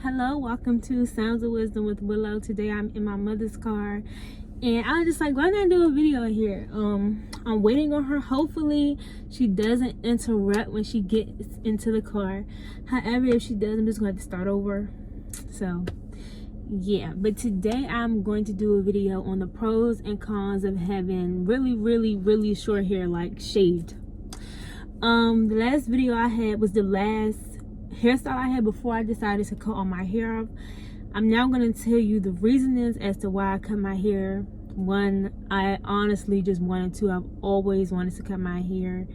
Hello, welcome to Sounds of Wisdom with Willow. Today I'm in my mother's car and I was just like, why not do a video here? I'm waiting on her. Hopefully she doesn't interrupt when she gets into the car. However, if she does, I'm just going to start over. So yeah, but today I'm going to do a video on the pros and cons of having really short hair, like shaved. The last video I had was the last hairstyle I had before I decided to cut all my hair off. I'm now going to tell you the reasons as to why I cut my hair. One, I honestly just wanted to. I've always wanted to cut my hair.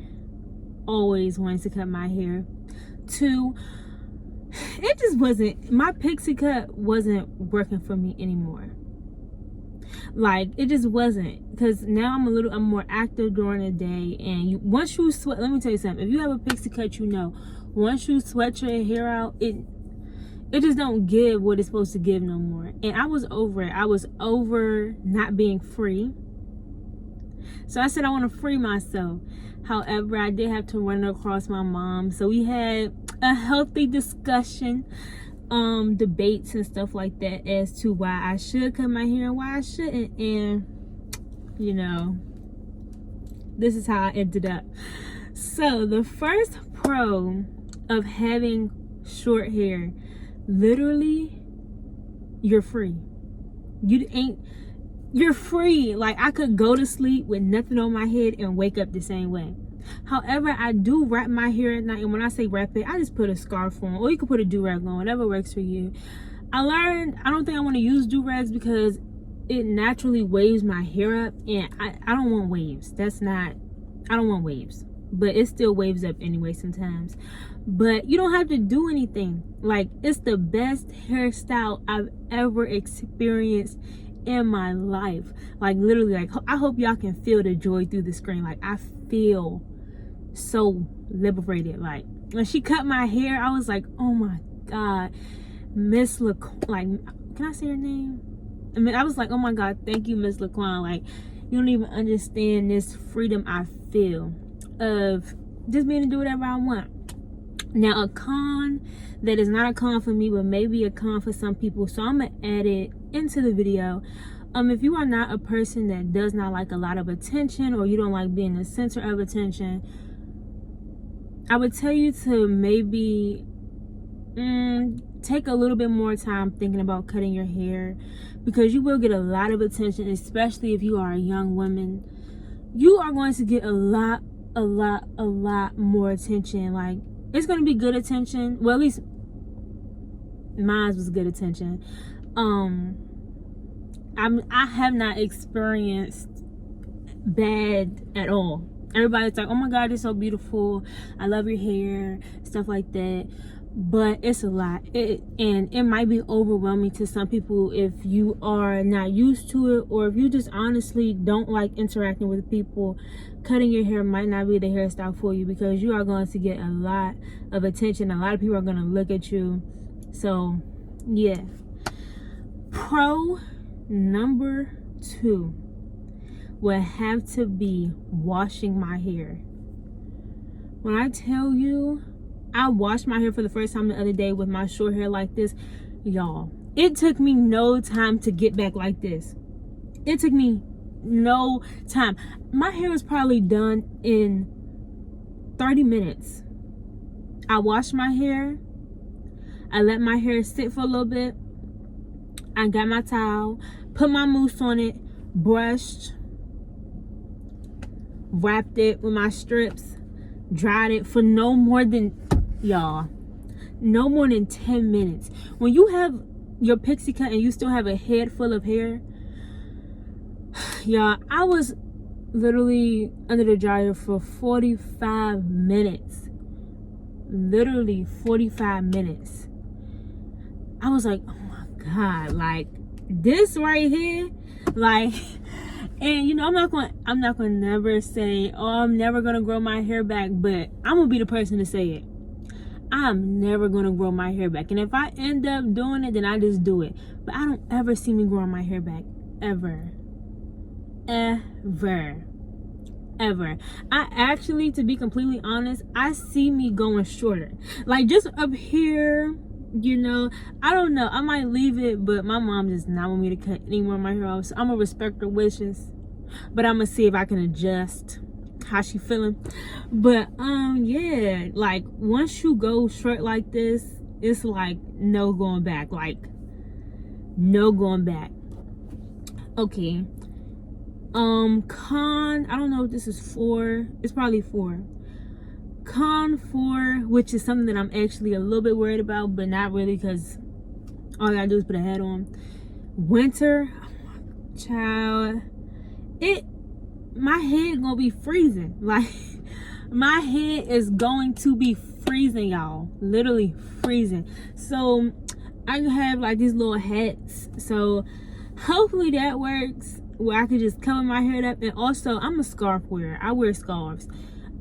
Two, it just wasn't, my pixie cut wasn't working for me anymore. Like, it just wasn't, because now I'm more active during the day, and once you sweat, let me tell you something, if you have a pixie cut, you know, once you sweat your hair out, it just don't give what it's supposed to give no more. And I was over it. I was over not being free, so I said I want to free myself. However, I did have to run across my mom, so we had a healthy discussion, debates and stuff like that as to why I should cut my hair and why I shouldn't. And you know, this is how I ended up. So the first pro of having short hair, literally, you're free. You're free. Like, I could go to sleep with nothing on my head and wake up the same way. However, I do wrap my hair at night, and when I say wrap it, I just put a scarf on, or you can put a do-rag on, whatever works for you. I learned I don't think I want to use do-rags because it naturally waves my hair up, and I don't want waves. I don't want waves, but it still waves up anyway sometimes. But you don't have to do anything. Like, it's the best hairstyle I've ever experienced in my life. Like, literally, like, I hope y'all can feel the joy through the screen. Like, I feel so liberated. Like, when she cut my hair, I was like, oh my god, Miss Laquan, like, can I say her name? I mean, I was like, oh my god, thank you, Miss Laquan. Like, you don't even understand this freedom I feel of just being able to do whatever I want. Now, a con that is not a con for me, but maybe a con for some people, so I'm gonna add it into the video. If you are not a person that does not like a lot of attention, or you don't like being the center of attention, I would tell you to maybe take a little bit more time thinking about cutting your hair, because you will get a lot of attention, especially if you are a young woman. You are going to get a lot more attention. Like, it's going to be good attention. Well, at least mine was good attention. I have not experienced bad at all. Everybody's like, oh my god, it's so beautiful, I love your hair, stuff like that. But it's a lot, and it might be overwhelming to some people if you are not used to it, or if you just honestly don't like interacting with people. Cutting your hair might not be the hairstyle for you, because you are going to get a lot of attention. A lot of people are going to look at you. So yeah. Pro number 2 would have to be washing my hair. When I tell you, I washed my hair for the first time the other day with my short hair like this, y'all, it took me no time to get back like this. It took me no time. My hair was probably done in 30 minutes. I washed my hair, I let my hair sit for a little bit, I got my towel, put my mousse on it, brushed, wrapped it with my strips, dried it for no more than 10 minutes. When you have your pixie cut and you still have a head full of hair, y'all, I was literally under the dryer for 45 minutes. Literally 45 minutes. I was like, oh my god, like, this right here, like, and you know, I'm not gonna never say, oh, I'm never gonna grow my hair back, but I'm gonna be the person to say it. I'm never gonna grow my hair back, and if I end up doing it, then I just do it. But I don't ever see me growing my hair back, ever. I actually, to be completely honest, I see me going shorter. Like, just up here You know, I don't know. I might leave it, but my mom does not want me to cut any more of my hair off. So I'm gonna respect her wishes, but I'm gonna see if I can adjust how she feeling. But yeah, like once you go short like this, it's like no going back. Like no going back. Okay. Con, I don't know if this is 4. It's probably 4. Con 4, which is something that I'm actually a little bit worried about, but not really, because all I gotta do is put a hat on. Winter, child, my head gonna be freezing. Like my head is going to be freezing, y'all, literally freezing. So I have like these little hats, so hopefully that works, where I can just cover my head up. And also I'm a scarf wearer. I wear scarves.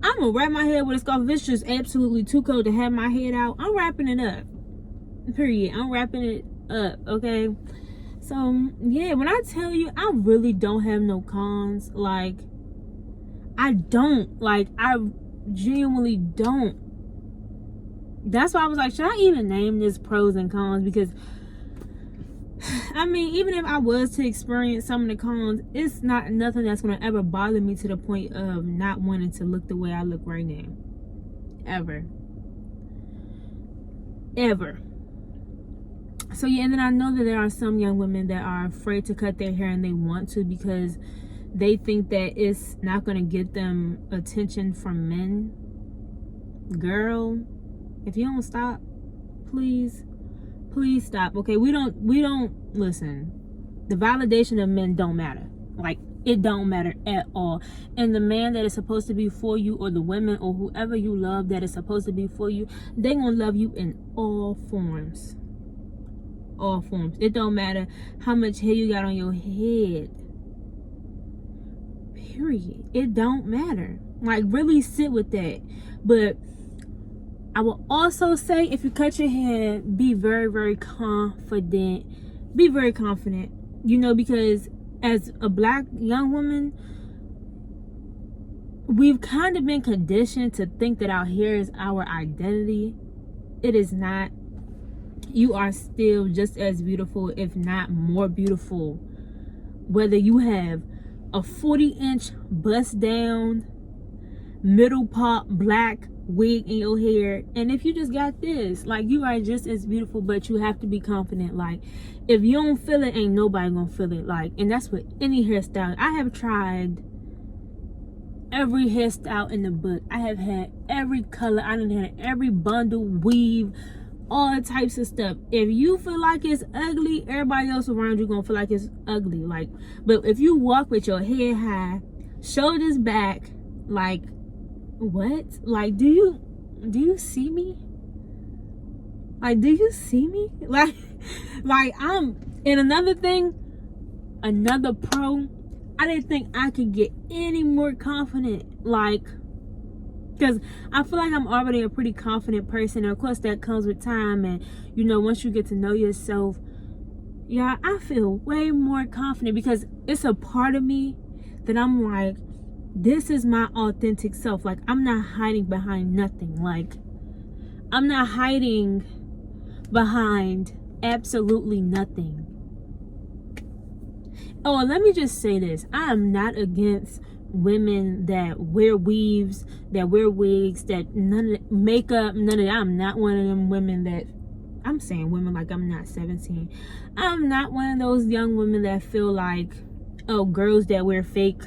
I'm gonna wrap my head with a scarf. If it's just absolutely too cold to have my head out, I'm wrapping it up, period. I'm wrapping it up, okay? So yeah, when I tell you I really don't have no cons, like I don't, like I genuinely don't. That's why I was like, should I even name this pros and cons? Because I mean, even if I was to experience some of the cons, it's not nothing that's going to ever bother me to the point of not wanting to look the way I look right now. Ever. So yeah, and then I know that there are some young women that are afraid to cut their hair, and they want to because they think that it's not going to get them attention from men. Girl, if you don't stop, please stop. Okay, we don't listen. The validation of men don't matter. Like it don't matter at all. And the man that is supposed to be for you, or the women or whoever you love that is supposed to be for you, they gonna love you in all forms. All forms. It don't matter how much hair you got on your head. Period. It don't matter. Like really sit with that. But I will also say, if you cut your hair, be very, very confident. Be very confident, you know, because as a black young woman, we've kind of been conditioned to think that our hair is our identity. It is not. You are still just as beautiful, if not more beautiful, whether you have a 40-inch bust down, middle pop black wig in your hair, and if you just got this, like, you are just as beautiful. But you have to be confident. Like, if you don't feel it, ain't nobody gonna feel it. Like, and that's with any hairstyle. I have tried every hairstyle in the book. I have had every color. I done had every bundle, weave, all types of stuff. If you feel like it's ugly, everybody else around you gonna feel like it's ugly. Like, but if you walk with your head high, shoulders back, like, what? Like, do you see me? Like, do you see me? Like and another thing, another pro, I didn't think I could get any more confident. Like, because I feel like I'm already a pretty confident person, and of course that comes with time. And you know, once you get to know yourself, yeah, I feel way more confident, because it's a part of me that I'm like, this is my authentic self. Like, I'm not hiding behind nothing. Like, I'm not hiding behind absolutely nothing. Oh, and let me just say this. I am not against women that wear weaves, that wear wigs, that none of makeup, none of that. I'm not one of them women that, I'm saying women like I'm not 17. I'm not one of those young women that feel like, oh, girls that wear fake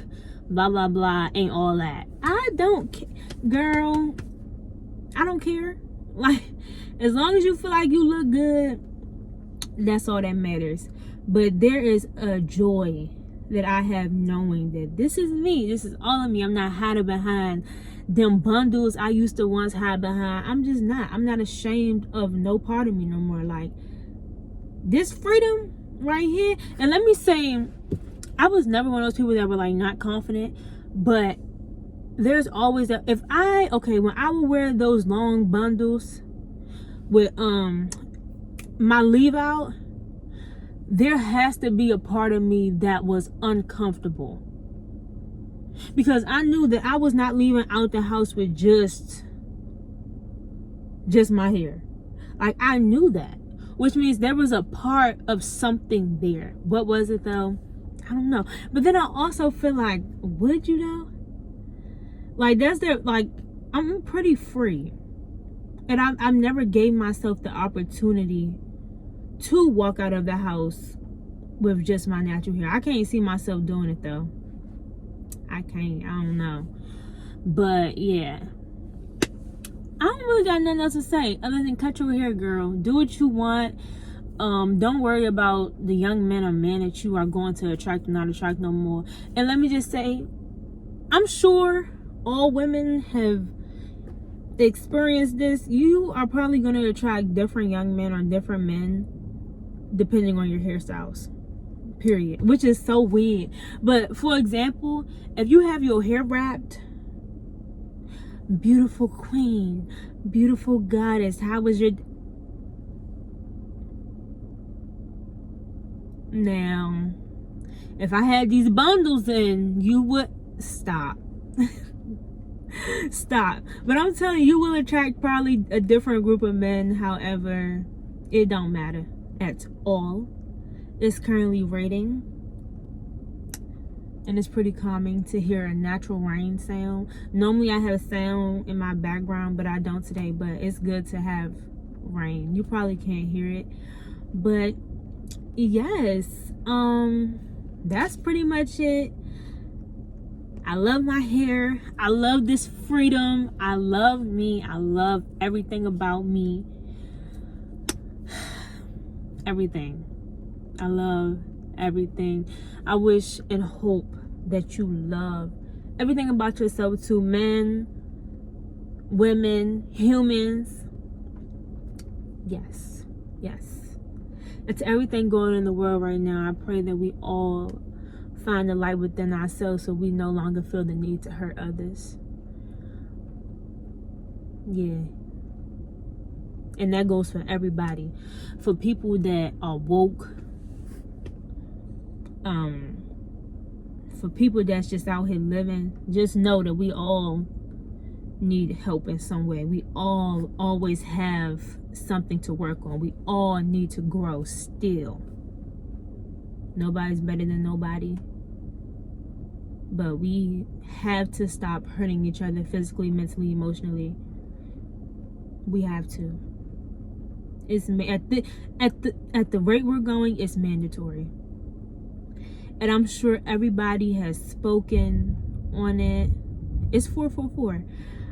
blah blah blah ain't all that. I don't girl, I don't care. Like, as long as you feel like you look good, that's all that matters. But there is a joy that I have knowing that this is me, this is all of me. I'm not hiding behind them bundles I used to once hide behind. I'm not ashamed of no part of me no more. Like, this freedom right here. And let me say, I was never one of those people that were like not confident, but there's always that, when I would wear those long bundles with my leave out, there has to be a part of me that was uncomfortable, because I knew that I was not leaving out the house with just my hair. Like, I knew that, which means there was a part of something there. What was it though? I don't know. But then I also feel like, would you though? Like, I'm pretty free, and I've never gave myself the opportunity to walk out of the house with just my natural hair. I can't see myself doing it though. I can't. I don't know. But yeah, I don't really got nothing else to say other than cut your hair, girl. Do what you want. Don't worry about the young men or men that you are going to attract or not attract no more. And let me just say, I'm sure all women have experienced this. You are probably going to attract different young men or different men depending on your hairstyles, period, which is so weird. But for example, if you have your hair wrapped, beautiful queen, beautiful goddess, how was your now? If I had these bundles in, you would stop. Stop. But I'm telling you, you will attract probably a different group of men. However, it don't matter at all. It's currently raining, and it's pretty calming to hear a natural rain sound. Normally I have sound in my background, but I don't today. But it's good to have rain. You probably can't hear it, but yes, that's pretty much it. I love my hair. I love this freedom. I love me. I love everything about me. Everything. I love everything. I wish and hope that you love everything about yourself too. Men, women, humans. Yes. Yes. It's everything going in the world right now. I pray that we all find the light within ourselves so we no longer feel the need to hurt others. Yeah. And that goes for everybody. For people that are woke, for people that's just out here living, just know that we all need help in some way. We all always have something to work on. We all need to grow still. Nobody's better than nobody. But we have to stop hurting each other physically, mentally, emotionally. We have to. It's at the rate we're going, it's mandatory. And I'm sure everybody has spoken on it. It's 444.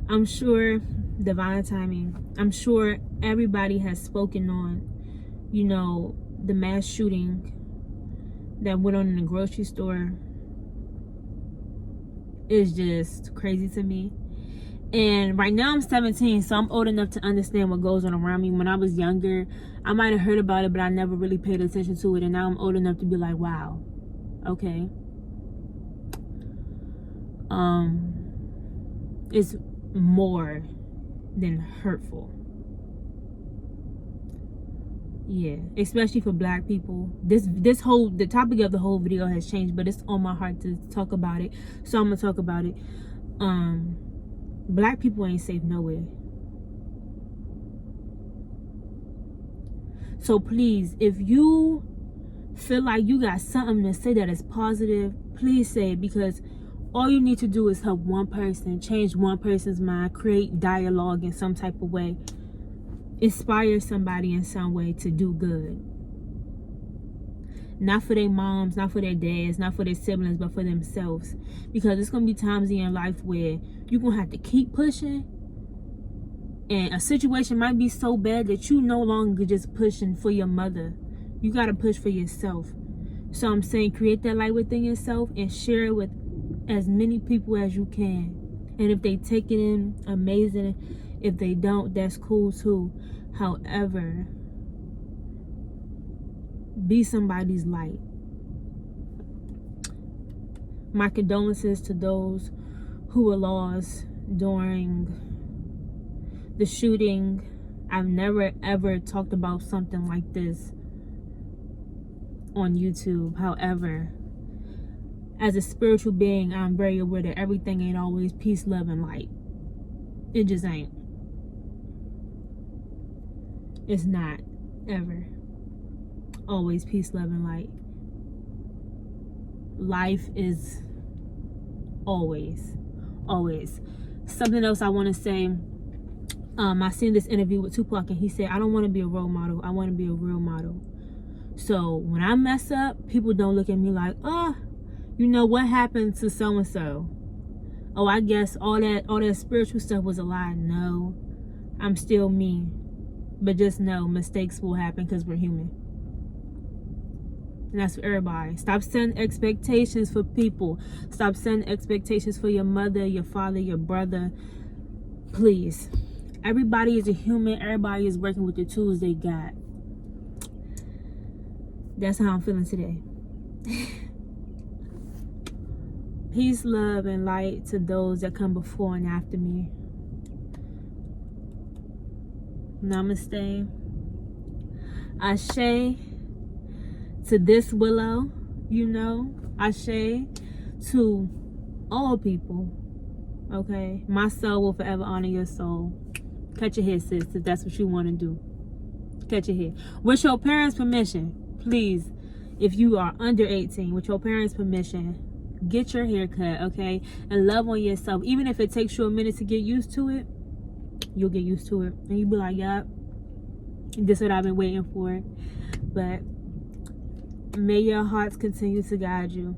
I'm sure divine timing. I'm sure everybody has spoken on, the mass shooting that went on in the grocery store. Is just crazy to me. And right now I'm 17, so I'm old enough to understand what goes on around me. When I was younger, I might have heard about it, but I never really paid attention to it. And now I'm old enough to be like, wow, okay. It's more than hurtful. Yeah, especially for black people. The topic of the whole video has changed, but it's on my heart to talk about it, so I'm gonna talk about it. Black people ain't safe nowhere. So please, if you feel like you got something to say that is positive, please say it, because all you need to do is help one person, change one person's mind, create dialogue in some type of way, inspire somebody in some way to do good. Not for their moms, not for their dads, not for their siblings, but for themselves. Because it's going to be times in your life where you're going to have to keep pushing, and a situation might be so bad that you no longer just pushing for your mother. You got to push for yourself. So I'm saying, create that light within yourself and share it with as many people as you can. And if they take it in, amazing. If they don't, that's cool too. However, be somebody's light. My condolences to those who were lost during the shooting. I've never ever talked about something like this on YouTube. However, as a spiritual being, I'm very aware that everything ain't always peace, love, and light. It just ain't. It's not, ever. Always peace, love, and light. Life is always. Something else I want to say. I seen this interview with Tupac, and he said, I don't want to be a role model. I want to be a real model. So when I mess up, people don't look at me like, oh, you know what happened to so and so. Oh, I guess all that spiritual stuff was a lie. No, I'm still me. But just know mistakes will happen because we're human. And that's for everybody. Stop setting expectations for people. Stop setting expectations for your mother, your father, your brother. Please. Everybody is a human. Everybody is working with the tools they got. That's how I'm feeling today. Peace, love, and light to those that come before and after me. Namaste. Ashe to this willow, you know. Ashe to all people. Okay? My soul will forever honor your soul. Cut your hair, sis, if that's what you want to do. Cut your hair. With your parents' permission, please, if you are under 18, with your parents' permission, get your hair cut, okay? And love on yourself. Even if it takes you a minute to get used to it, you'll get used to it. And you'll be like, yup, this is what I've been waiting for. But may your hearts continue to guide you.